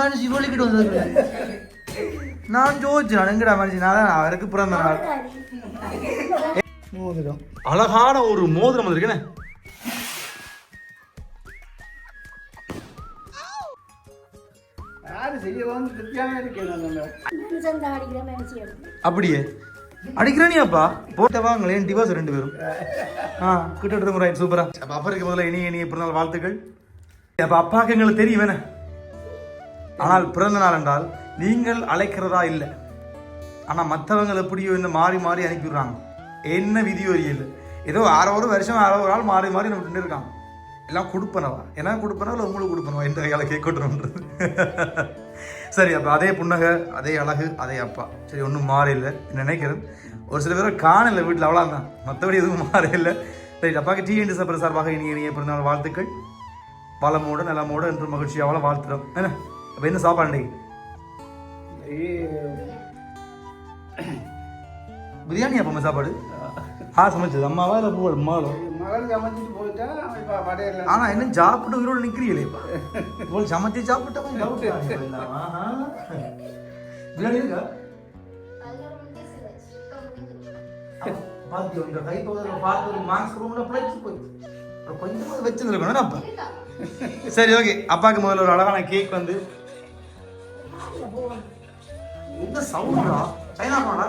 மனுஷி சொல்லிக்கிட்டு வந்தது நான் ஜோதிச்சேன் எங்கடா மனுஷி நான் அவருக்கு பிறந்த நாள் மோதிரம் அழகான ஒரு மோதிரம் வந்திருக்கேன் அப்படியே அடிக்கிறானியாப்பா போட்ட வாங்களேன் டிவாஸ் 2 பேரும் கிட்ட முறை சூப்பரா அப்ப அப்பருக்கு முதல்ல இனிய பிறந்தநாள் வாழ்த்துக்கள் அப்ப அப்பாக்கு எங்களுக்கு தெரியும் வேணே ஆனால் பிறந்த நாள் என்றால் நீங்கள் அழைக்கிறதா இல்லை ஆனா மற்றவங்க எப்படியோ இந்த மாறி மாறி அனுப்பிடுறாங்க என்ன விதியோ இல்லை ஏதோ 6 வருஷம் 6 நாள் மாறி மாறி நம்ம இருக்காங்க எல்லாம் கொடுப்பனவா ஏன்னா கொடுப்பனா இல்லை உங்களுக்கு கொடுப்பனவா எந்த கையால் கேட்கட்டும்ன்றது சரி அப்போ அதே புன்னகை அதே அழகு அதே அப்பா சரி ஒன்றும் மாற இல்லை நினைக்கிறேன் ஒரு சில பேரை காணல வீட்டில் அவ்வளோ தான் மற்றபடி எதுவும் மாற இல்லை சரி அப்பாவுக்கு டிஎன்டி சப்பர சார்பாக இனிய பிறந்தநாள் வாழ்த்துக்கள் வளமோடு நலமோடு என்று மகிழ்ச்சியாவள வாழ்த்துறோம் என்ன அப்போ என்ன சாப்பாடு பிரியாணி அப்போ சாப்பாடு சமைச்சது அம்மாவா இல்லை அம்மாவோ ஆனா என்ன சாப்பிட்டு உயிரோடு நிக்கிறீங்களேப்பா போல் சமைச்சு சாப்பிட்டா பிரியாணி இருக்கா கொஞ்சமா வச்சிருக்கணும் அப்பா சரி ஓகே அப்பாவுக்கு முதல்ல ஒரு அழகான கேக் வந்து என்ன சவுண்டா சைனா போனா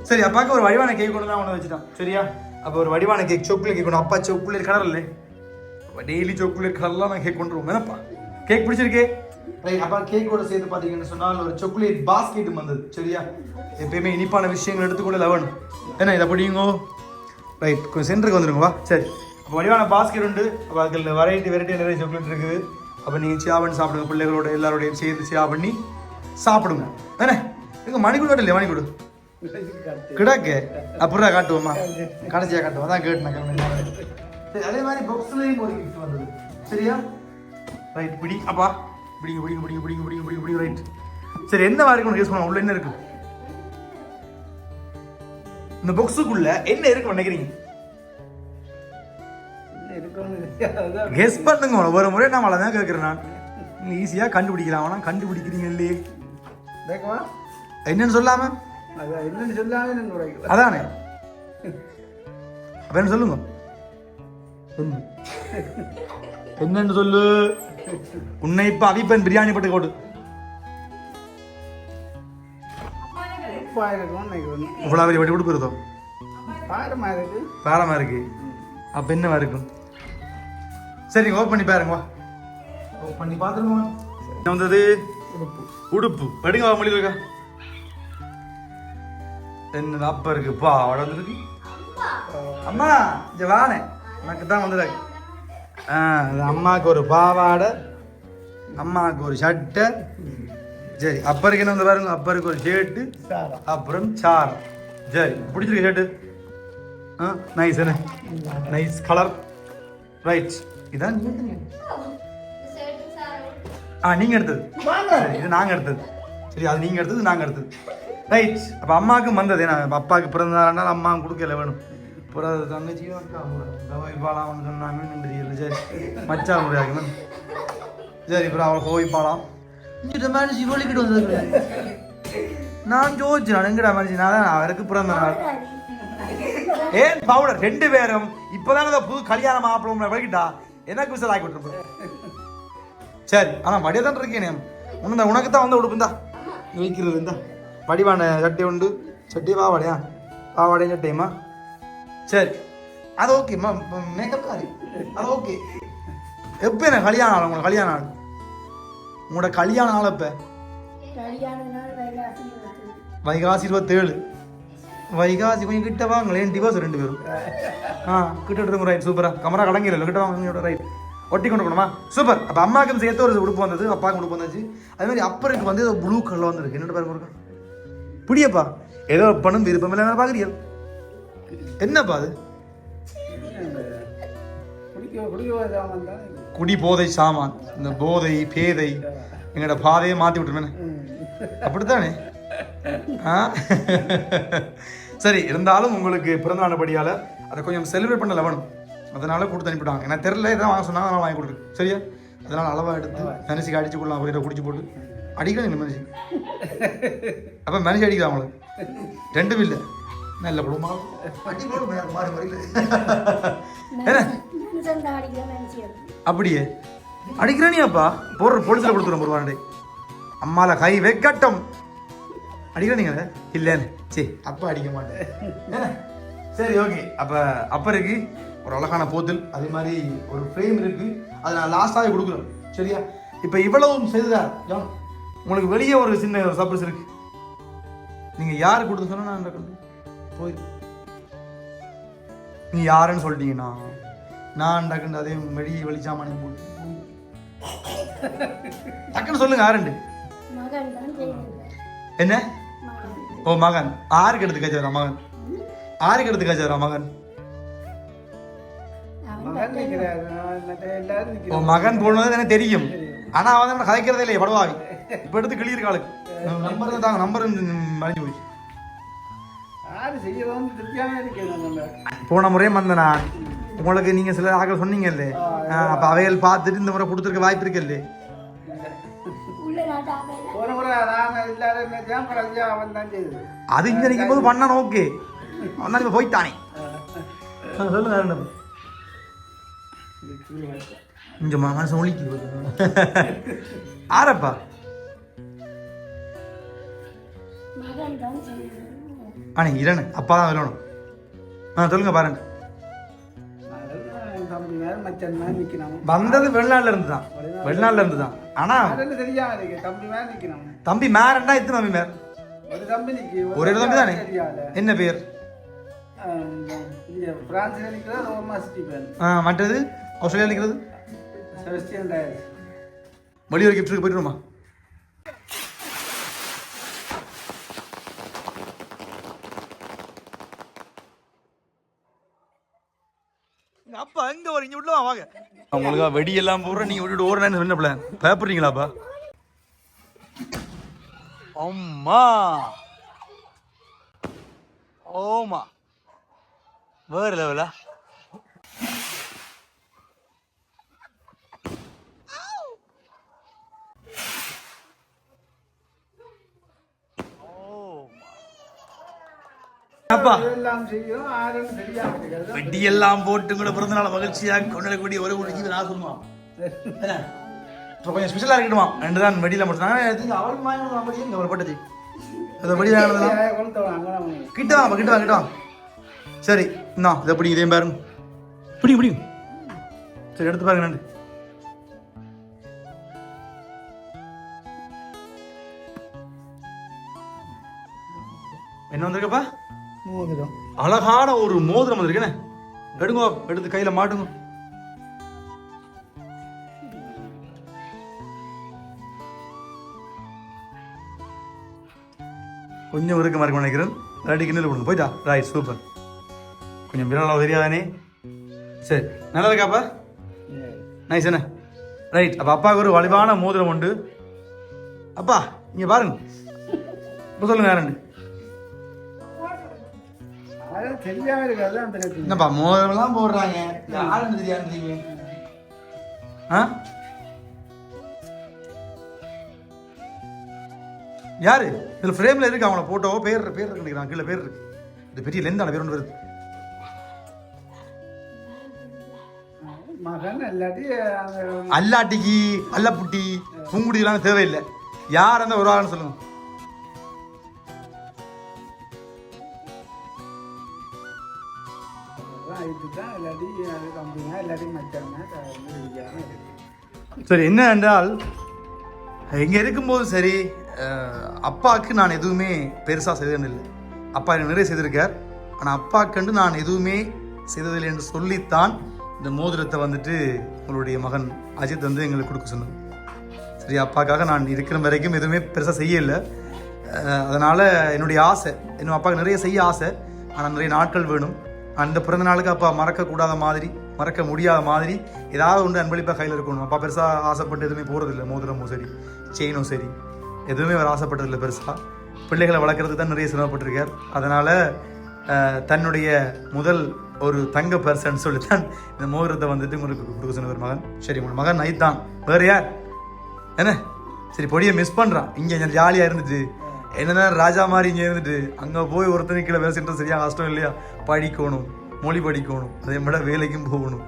சரி அப்பாவுக்கு ஒரு வடிவான கேக் கொண்டு தான் ஒன்று வச்சுட்டான் சரியா அப்போ ஒரு வடிவான கேக் சாக்லேட் கேக் கொண்டு அப்பா சாக்லேட் கலர் இல்லை டெய்லி சாக்லேட் கலர்லாம் நான் கேக் கொண்டு வேணப்பா கேக் பிடிச்சிருக்கே ரைட் அப்பா கேக்கோட சேர்த்து பார்த்தீங்கன்னு சொன்னால் ஒரு சாக்லேட் பாஸ்கெட்டும் வந்தது சரியா எப்பயுமே இனிப்பான விஷயங்கள் எடுத்துக்கொள்ள வேணும் என்ன இதை பிடிங்கோ ரைட் கொஞ்சம் சென்டருக்கு வந்துருங்கப்பா சரி அப்போ வடிவான பாஸ்கெட் உண்டு அப்போ அதில் வெரைட்டி நிறைய சாக்லேட் இருக்குது அப்போ நீங்கள் சியா பண்ணி சாப்பிடுங்க பிள்ளைகளோட எல்லாரோடையும் சேர்ந்து சியா பண்ணி சாப்பிடுங்க என்ன எங்கள் மணிக்கூட இல்லையா மணிக்கூடு கிடாக்கு அப்புறம் காட்டுவோமா கடைசியா காட்டுவோம் அதான் கேட்டேன் சரி அதே மாதிரி பாக்ஸ்லயும் ஒரு கிஃப்ட் வந்தது சரியா ரைட் பிடி அப்பா பிடிங்க ரைட் சரி என்ன மாதிரி யூஸ் பண்ணுவோம் உள்ள என்ன இருக்கு இந்த பாக்ஸுக்குள்ள என்ன இருக்கு நினைக்கிறீங்க கெஸ் பண்ணுங்க ஒரு முறை நான் அவ்வளவுதான் கேட்கிறேன் நான் ஈஸியா கண்டுபிடிக்கலாம் கண்டுபிடிக்கிறீங்க இல்லையே என்னன்னு சொல்லாம அதானே அப்ப சொல்லுங்க என்னன்னு சொல்லு உன்னை இப்ப அவிப்பன் பிரியாணி போட்டு கோடு இவ்வளவு வட்டி விட்டு போயிருந்தோம் பாரமா இருக்கு அப்ப என்னவா இருக்கும் சரி ஓப்பன் பண்ணி பாருங்க ஓப்பன் பண்ணி பாத்துருங்க வந்தது உடுப்பு எடுங்க மொழி இருக்கா என்ன அப்பா இருக்குப்பா அவட வந்துருக்கு அம்மா இங்க வானே எனக்கு தான் வந்துருக்கு அம்மாவுக்கு ஒரு பாவாடை அம்மாவுக்கு ஒரு சட்டை சரி அப்பருக்கு என்ன வந்து பாருங்க அப்பருக்கு ஒரு ஷர்ட்டு அப்புறம் சாரம் சரி பிடிச்சிருக்கு ஷர்ட்டு நைஸ் என்ன நைஸ் கலர் ரைட் இதான் நீங்க எடுத்தது சரி இது நாங்க எடுத்தது சரி அது நீங்க எடுத்தது நாங்க எடுத்தது ரைட் அப்போ அம்மாவுக்கும் வந்தது ஏன்னா அப்பாவுக்கு பிறந்த நாள்னால அம்மாவும் கொடுக்கல வேணும் பிறகு தங்கச்சியும் ஹோய்பாலாம் சொன்னாங்கன்னு தெரியல சரி மச்சா முறையாக்கணும் சரி அப்புறம் அவளை ஹோய்பாலாம் மனுஷி சொல்லிக்கிட்டு வந்தது நான் ஜோதிச்சேன் எங்கடா மனுஷி நான் அவருக்கு பிறந்த நாள் ஏன் பவுடர் 2 பேரும் இப்போதானே புது கல்யாணம் ஆப்பிளம் வலிக்கிட்டா எனக்கு விசல் ஆக்கி விட்டுருப்பேன் சரி ஆனால் வடியா தான் இருக்கேன் உனக்கு தான் வந்து உடுப்புந்தா வைக்கிறது இருந்தா வடிவான சட்டை உண்டு சட்டி பாவாடையா பாவாடையும் சட்டையுமா சரி அது ஓகேம்மா மேக்கப் காரி அது ஓகே எப்போ என்ன கல்யாண நாள் உங்களோட கல்யாண நாள் உங்களோட கல்யாண நாள் எப்போ வைகாசி 27 வைகாசி கொஞ்சம் கிட்ட வாங்களேன் டிவோர்ஸ் 2 பேரும் கிட்ட எடுத்துங்க ரைட் சூப்பரா கமரா கலங்கிடல கிட்ட வாங்க ரைட் ஒட்டி கொண்டு போகணுமா சூப்பர் அப்போ அம்மாவுக்கும் சேர்த்து ஒரு உடுப்பு வந்தது அப்பாவுக்கு உடுப்பு வந்துச்சு அதே மாதிரி அப்பருக்கு வந்து ஏதோ ப்ளூ கலர் வந்துருக்கு என்னோட பேர் இருக்கா பிடியப்பா ஏதோ பணம் விருப்பம் இல்லை பார்க்குறியா என்னப்பா அது குடி போதை சாமான் இந்த போதை பேதை எங்களோட பாதையை மாற்றி விட்டுருமே அப்படித்தானே சரி இருந்தாலும் உங்களுக்கு பிறந்தநாள் படியால் அதை கொஞ்சம் செலிப்ரேட் பண்ண வேணும் அதனால கொடுத்து அனுப்பிட்டாங்க எனக்கு தெரியல இதான் வாங்க சொன்னாங்க அதனால வாங்கி கொடுக்கு சரியா அதனால் அளவாக எடுத்து மனுஷிக்கு அடிச்சு கொள்ளலாம் அப்படின்ற குடிச்சு போட்டு அடிக்கணும் இல்லை மனுஷி. அப்போ மனுஷி அடிக்கலாம் அவங்களுக்கு ரெண்டும் இல்லை நல்ல குடும்பம் அப்படியே அடிக்கிறனியாப்பா போடுற போலீஸில் கொடுத்துரும் போடுவானே அம்மால கை வைக்கட்டும் அடிக்கிறீங்க இல்லைன்னு சரி அப்பா அடிக்க மாட்டேன். சரி ஓகே. அப்போ இருக்கு ஒரு அழகான போத்தல் அதே மாதிரி ஒரு ஃப்ரேம் இருக்கு அதை நான் லாஸ்டாகவே கொடுக்குறேன் சரியா. இப்போ இவ்வளவும் செய்ததா ஜான் உங்களுக்கு வெளியே ஒரு சின்ன ஒரு சர்ப்ரைஸ் இருக்கு. நீங்கள் யார் கொடுத்து சொன்னா நான் போய் நீங்கள் யாருன்னு சொல்லிட்டீங்கன்னா நான் டக்குன்னு அதே வெளிச்சாமானே போட்டு டக்குன்னு சொல்லுங்க யாருண்டு என்ன. ஓ மகன் ஆருக்கு எடுத்து காய்ச்சாரா மகன் ஆருக்கு எடுத்து காய்ச்சாரா மகன். ஓ மகன் போனது எனக்கு தெரியும் ஆனா அவன் கதைக்கிறதே இல்லையே படவாவி இப்ப எடுத்து கிளியிரு காலுக்கு நம்பர் தாங்க நம்பர் மறைஞ்சு போய் போன முறையும் வந்த நான் உங்களுக்கு நீங்க சில ஆக்கள் சொன்னீங்கல்ல அப்ப அவைகள் பார்த்துட்டு இந்த முறை கொடுத்துருக்க வாய்ப்பு இருக்குல்ல. அது இங்க நிற்கும் போது பண்ணணும் ஓகே அவன் தான் இப்ப போய்த்தானே சொல்லுங்க இங்க மனசு ஒழிக்கு ஆரப்பா ஆனா இரணு அப்பா தான் வரணும். சொல்லுங்க பாருங்க வந்தது வெளிநாட்டுல இருந்து தான் வெளிநாட்டுல இருந்து தான் ஆனா தம்பி மேரண்டா எத்தனை தம்பி மேர் ஒரே தம்பி தானே என்ன பேர் மற்றது ஆஸ்திரேலியா நிற்கிறது வெளியூர் கிஃப்ட் போயிட்டுருமா. அப்பா எங்க வரீங்க உள்ள வாங்க உங்களுக்கு வெடியெல்லாம் போடுற நீங்க விட்டுட்டு ஓடுறேன்னு சொன்ன பிளான் பயப்படுறீங்களாப்பா. அம்மா ஓமா வேற லெவலா வெட்டியெல்லாம் போட்டு கூட பிறந்த நாள் மகிழ்ச்சியாக கொண்டாடக்கூடிய ஒரு ஜீவன் ஆகுமா கொஞ்சம் ஸ்பெஷலாக இருக்கட்டுமா ரெண்டு தான் வெடியில் மட்டும் அவள் போட்டது கிட்ட வாங்க சரி என்ன இதை எப்படி இதே பாருங்க பிடிக்கும் சரி எடுத்து பாருங்க நண்டு என்ன வந்திருக்கப்பா மோதிரம் அழகான ஒரு மோதிரம் வந்திருக்கேன்னு எடுங்க எடுத்து கையில மாட்டுங்க. கொஞ்சம் இறுக்கமா இருக்கு நினைக்கிறேன் ரெடி கிண்ணல் கொடுங்க போயிட்டா ரைட் சூப்பர் கொஞ்சம் விரலாக தெரியாதானே சரி நல்லா இருக்காப்பா நைஸ் என்ன ரைட். அப்போ அப்பாவுக்கு ஒரு வலிவான மோதிரம் உண்டு. அப்பா இங்கே பாருங்க இப்போ சொல்லுங்க யாருண்டு என்னப்பா மோதிரம்லாம் போடுறாங்க யாருன்னு தெரியாதுங்க. யாரு இதுல ஃப்ரேம்ல இருக்கு அவங்கள போட்டோ பேர் இருக்கு நினைக்கிறான் கீழே பேர் இருக்கு இது பெரிய லெந்தான பேர் ஒன்று வருது அல்லாட்டிக்கு அல்லப்புட்டி பூங்குடிலாம் தேவையில்லை யார் அந்த ஒரு ஆள்னு சொல்லுங்க. சரி என்ன என்றால் இங்கே இருக்கும்போது சரி அப்பாவுக்கு நான் எதுவுமே பெருசாக செய்தது இல்லை. அப்பா எனக்கு நிறைய செய்திருக்கார் ஆனால் அப்பாவுக்கு நான் எதுவுமே செய்ததில்லை என்று சொல்லித்தான் இந்த மோதிரத்தை வந்துட்டு உங்களுடைய மகன் அஜித் வந்து எங்களுக்கு கொடுக்க சொன்னது. சரி அப்பாவுக்காக நான் இருக்கிற வரைக்கும் எதுவுமே பெருசாக செய்யலை. அதனால் என்னுடைய ஆசை இன்னும் அப்பாவுக்கு நிறைய செய்ய ஆசை ஆனால் நிறைய நாட்கள் வேணும். அந்த பிறந்த நாளுக்கு அப்பா மறக்கக்கூடாத மாதிரி மறக்க முடியாத மாதிரி ஏதாவது ஒன்று அன்பளிப்பாக கையில் இருக்கணும். அப்பா பெருசாக ஆசைப்பட்டு எதுவுமே போகிறதில்லை மோதிரமும் சரி செயினும் சரி எதுவுமே அவர் ஆசைப்பட்டதில்லை பெருசாக பிள்ளைகளை வளர்க்குறதுக்கு தான் நிறைய சிரமப்பட்டிருக்கார். அதனால் தன்னுடைய முதல் ஒரு தங்க பர்சன் சொல்லித்தான் இந்த மோதிரத்தை வந்துட்டு உங்களுக்கு கொடுக்க சொன்ன ஒரு மகன். சரி, உங்களோட மகன் நைத்தான், வேற யார் என்ன? சரி, பொடியை மிஸ் பண்ணுறான். இங்கே ஜாலியாக இருந்துட்டு என்னன்னா ராஜா மாதிரி இங்கே இருந்துட்டு அங்கே போய் ஒருத்தனுக்கு கீழே வேலை செய்யறது சரியாக கஷ்டம் இல்லையா? படிக்கணும், மொழி படிக்கணும், அதே மாதிரி வேலைக்கும் போகணும்.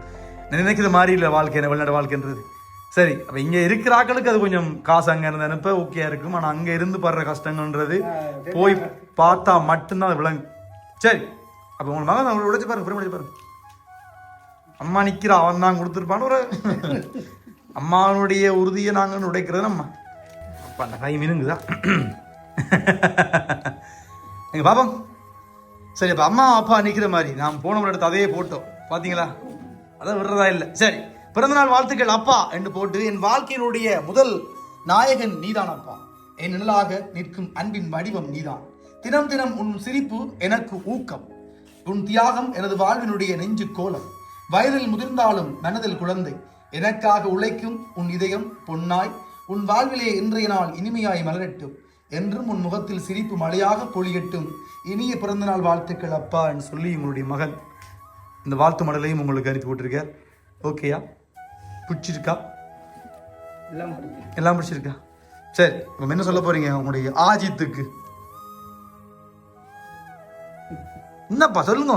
நான் நினைக்கிற மாதிரி இல்லை வாழ்க்கை, என்ன வெளிநாடு வாழ்க்கைன்றது. சரி, அப்போ இங்கே இருக்கிற ஆக்களுக்கு அது கொஞ்சம் காசு அங்கே இருந்து அனுப்ப ஓகே இருக்கும். ஆனால் அங்கே இருந்து படுற கஷ்டங்கன்றது போய் பார்த்தா மட்டும்தான் அது விளங்கு. சரி, அப்போ உங்கள் மகன் அவங்களை உடைச்சு பாருங்க, பெருமை பாருங்க. அம்மா நிற்கிற அவன் தான் கொடுத்துருப்பான்னு ஒரு அம்மாவுடைய உறுதியை நாங்கள் உடைக்கிறது அம்மா. அப்பா அந்த கை மினுங்குதா எங்க பாப்போம். சரி, அப்போ அம்மா அப்பா நிற்கிற மாதிரி நாம் போன ஒரு இடத்து அதையே போட்டோம் பார்த்தீங்களா? அதான் விடுறதா இல்லை. சரி, பிறந்தநாள் வாழ்த்துக்கள் அப்பா என்று போட்டு, என் வாழ்க்கையினுடைய முதல் நாயகன் நீதான் அப்பா, என் நிழலாக நிற்கும் அன்பின் வடிவம் நீதான். தினம் தினம் உன் சிரிப்பு எனக்கு ஊக்கம், உன் தியாகம் எனது வாழ்வினுடைய நெஞ்சு கோலம். வயதில் முதிர்ந்தாலும் மனதில் குழந்தை, எனக்காக உழைக்கும் உன் இதயம் பொன்னாய். உன் வாழ்விலே இன்றைய நாள் இனிமையாய் மலரட்டும், என்றும் உன் முகத்தில் சிரிப்பு மழையாக பொழியட்டும். இனிய பிறந்தநாள் வாழ்த்துக்கள் அப்பா என்று சொல்லி உங்களுடைய மகன் இந்த வாழ்த்து மடலையும் உங்களுக்கு அனுப்பி போட்டிருக்கார். ஓகேயா? பிடிச்சிருக்கா? எல்லாம் பிடிச்சிருக்கா? சரி, நம்ம என்ன சொல்ல போறீங்க உங்களுடைய ஆஜித்துக்கு? என்னப்பா சொல்லுங்க.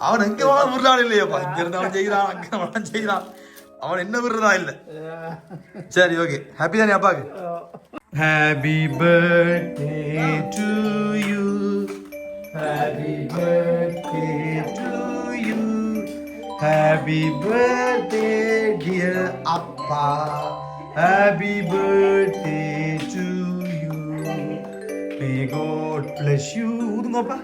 அவன் எங்க விடுறான் இல்லையாப்பா? இங்க இருந்தாலும் செய்யறான், அங்க செய்யறான், அவன் என்ன விடுறதா இல்ல. சரி, ஓகே. ஹாப்பி தானே அப்பாக்கு? Happy birthday to you, happy birthday to you, happy birthday dear அப்பா, happy birthday to you, may God bless you. ஊதுங்கப்பா.